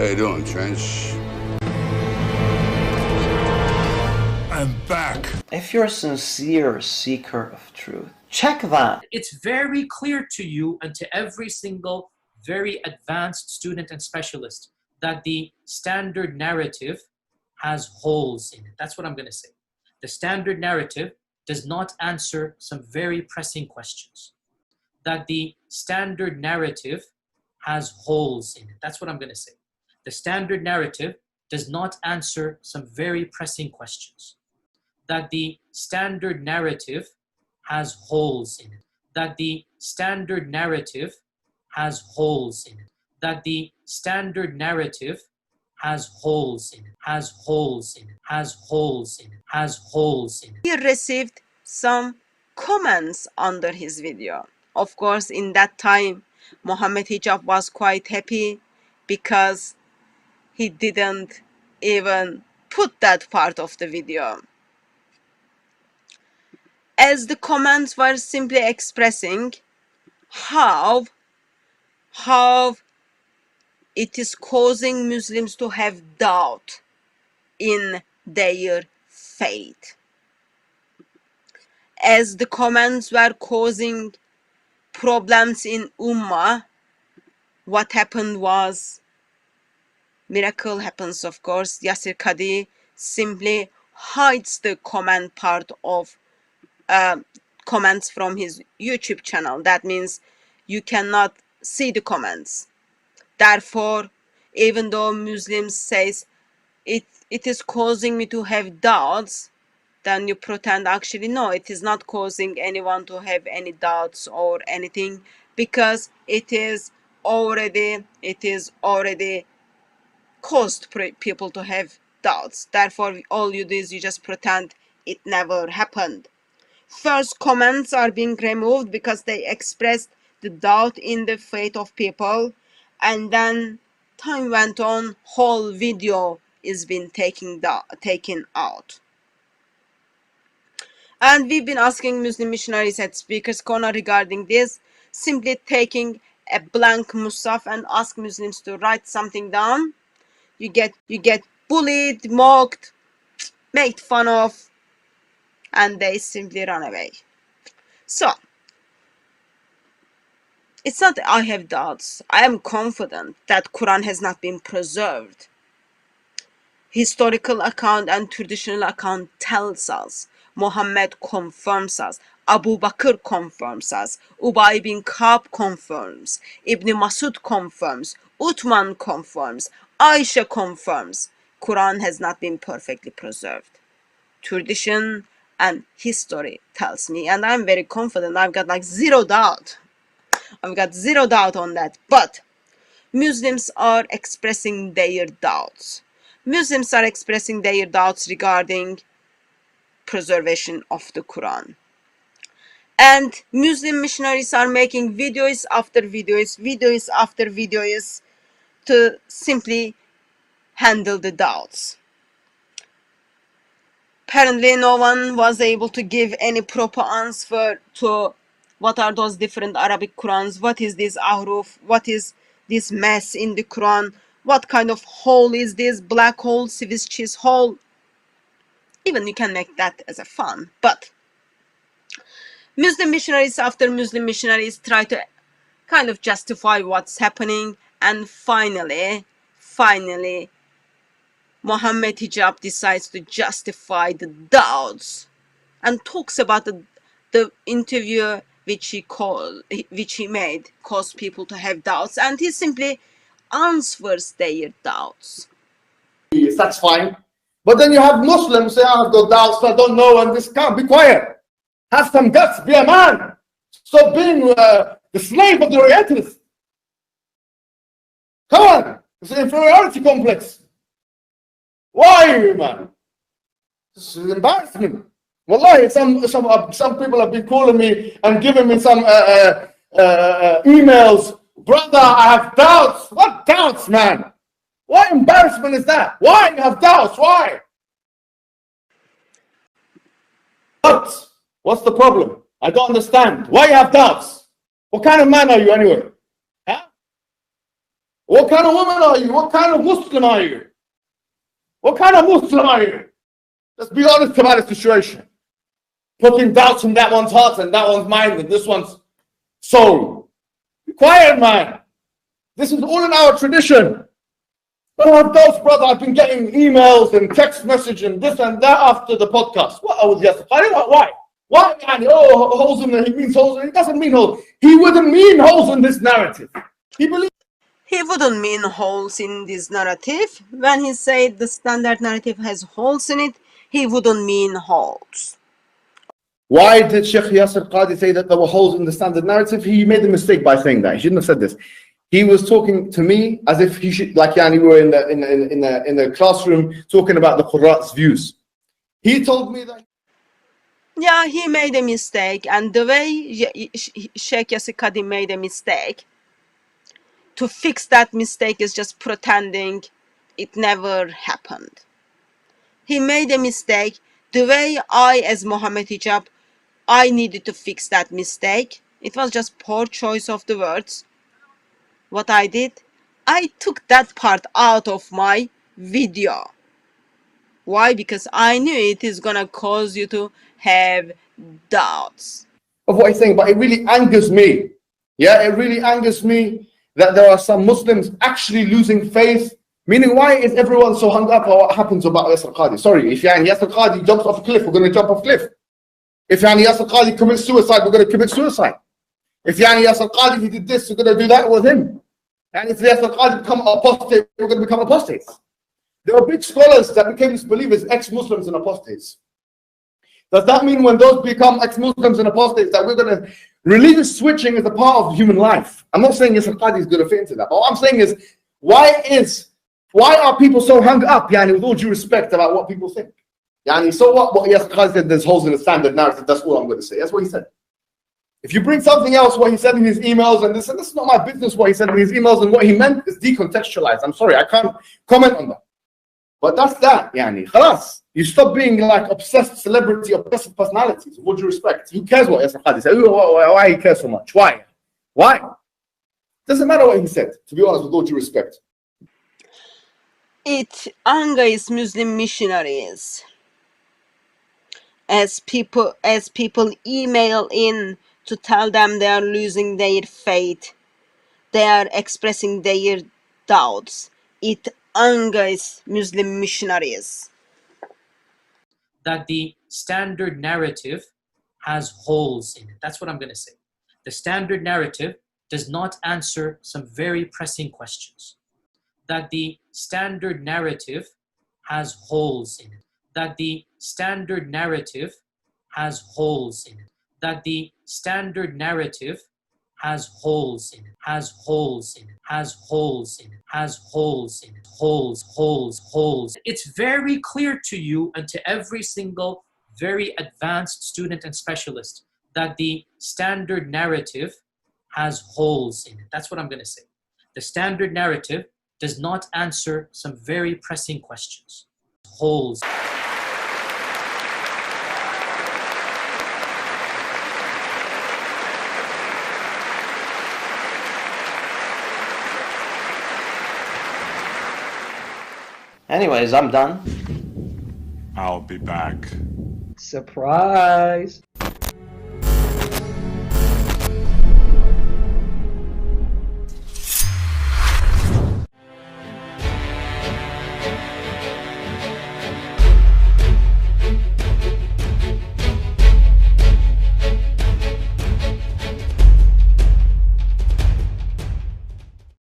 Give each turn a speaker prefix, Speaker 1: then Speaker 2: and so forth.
Speaker 1: How you doing, Trench? I'm back.
Speaker 2: If you're a sincere seeker of truth, check that.
Speaker 3: It's very clear to you and to every single very advanced student and specialist that the standard narrative has holes in it. That's what I'm going to say. The standard narrative does not answer some very pressing questions. That the standard narrative has holes in it. That's what I'm going to say. The standard narrative does not answer some very pressing questions. That the standard narrative has holes in it. That the standard narrative has holes in it. That the standard narrative has holes in it, has holes in it, has holes in it, has holes in it.
Speaker 4: He received some comments under his video. Of course, in that time, Mohammed Hijab was quite happy because he didn't even put that part of the video. As the comments were simply expressing how it is causing Muslims to have doubt in their faith. As the comments were causing problems in Ummah, what happened was, miracle happens, of course. Yasir Qadi simply hides the comment part of comments from his YouTube channel. That means you cannot see the comments. Therefore, even though Muslims says it is causing me to have doubts, then you pretend actually no, it is not causing anyone to have any doubts or anything, because it is already caused people to have doubts. Therefore, all you do is you just pretend it never happened. First, comments are being removed because they expressed the doubt in the faith of people, and then time went on, whole video is being taken out. And we've been asking Muslim missionaries at Speakers Corner regarding this, simply taking a blank mushaf and ask Muslims to write something down. You get bullied, mocked, made fun of, and they simply run away. So, it's not that I have doubts. I am confident that Quran has not been preserved. Historical account and traditional account tells us. Muhammad confirms us. Abu Bakr confirms us. Ubay bin Ka'b confirms. Ibn Masud confirms. Uthman confirms. Aisha confirms. Quran has not been perfectly preserved. Tradition and history tells me, and I'm very confident. I've got like zero doubt. I've got zero doubt on that. But Muslims are expressing their doubts. Muslims are expressing their doubts regarding preservation of the Quran. And Muslim missionaries are making videos after videos after videos to simply handle the doubts. Apparently, no one was able to give any proper answer to what are those different Arabic Qurans, what is this ahruf, what is this mess in the Quran, what kind of hole is this, black hole, Swiss cheese hole. Even you can make that as a fun, but Muslim missionaries after Muslim missionaries try to kind of justify what's happening, and finally, Mohammed Hijab decides to justify the doubts and talks about the interview which he made caused people to have doubts, and he simply answers their doubts.
Speaker 5: Yes, that's fine. But then you have Muslims say, I've got doubts, I don't know, and this can't be quiet. Have some guts, be a man. Stop being the slave of the Orientalists. Come on, it's an inferiority complex. Why, man? This is embarrassment. Wallahi, some people have been calling me and giving me some emails. Brother, I have doubts. What doubts, man? What embarrassment is that? Why you have doubts? Why? What? What's the problem? I don't understand. Why you have doubts? What kind of man are you anyway? Huh? What kind of woman are you? What kind of Muslim are you? What kind of Muslim are you? Let's be honest about the situation. Putting doubts in that one's heart and that one's mind and this one's soul. Be quiet, man. This is all in our tradition. Don't have doubts, brother. I've been getting emails and text message and this and that after the podcast. What? I was just why? Why? Oh, holes in there. He means holes. He doesn't mean holes. He wouldn't mean holes in this narrative. He
Speaker 4: wouldn't mean holes in this narrative. When he said the standard narrative has holes in it, he wouldn't mean holes.
Speaker 5: Why did Sheikh Yasir Qadi say that there were holes in the standard narrative? He made a mistake by saying that. He shouldn't have said this. He was talking to me as if he should, like we were in the classroom talking about the Qur'an's views. He told me that.
Speaker 4: Yeah, he made a mistake, and the way Sheikh Yasir Qadi made a mistake, to fix that mistake is just pretending it never happened. He made a mistake. The way I, as Mohammed Hijab, I needed to fix that mistake. It was just poor choice of the words. What I did, I took that part out of my video. Why? Because I knew it is gonna cause you to have doubts
Speaker 5: of what he's saying, but it really angers me. Yeah, it really angers me that there are some Muslims actually losing faith. Meaning, why is everyone so hung up on what happens about Yasir Qadi? Sorry, if Yasir Qadi jumps off a cliff, we're going to jump off a cliff. If Yasir Qadi commits suicide, we're going to commit suicide. If Yasir Qadi, he did this, we're going to do that with him. And if Yasir Qadi become apostate, we're going to become apostates. There are big scholars that became disbelievers, ex-Muslims and apostates. Does that mean when those become ex-Muslims and apostates that we're going to... Religious switching is a part of human life. I'm not saying Yasir Qadi is going to fit into that. But what I'm saying is, why are people so hung up, with all due respect, about what people think? So what Yasir Qadi said, there's holes in the standard narrative, that's all I'm going to say. That's what he said. If you bring something else, what he said in his emails, and this is not my business, what he said in his emails, and what he meant is decontextualized. I'm sorry, I can't comment on that. But that's that, Khalas. You stop being like obsessed celebrity, obsessive personalities, with all due respect. Who cares what Yasir Qadi said? Why he cares so much? Why? Doesn't matter what he said, to be honest, with all due respect.
Speaker 4: It angers Muslim missionaries as people email in to tell them they are losing their faith, they are expressing their doubts. It angers Muslim missionaries
Speaker 3: that the standard narrative has holes in it. That's what I'm going to say. The standard narrative does not answer some very pressing questions. That the standard narrative has holes in it. That the standard narrative has holes in it. That the standard narrative has holes in it, has holes in it, has holes in it, has holes in it, holes. It's very clear to you and to every single very advanced student and specialist that the standard narrative has holes in it. That's what I'm going to say. The standard narrative does not answer some very pressing questions. Holes.
Speaker 2: Anyways, I'm done.
Speaker 1: I'll be back.
Speaker 2: Surprise.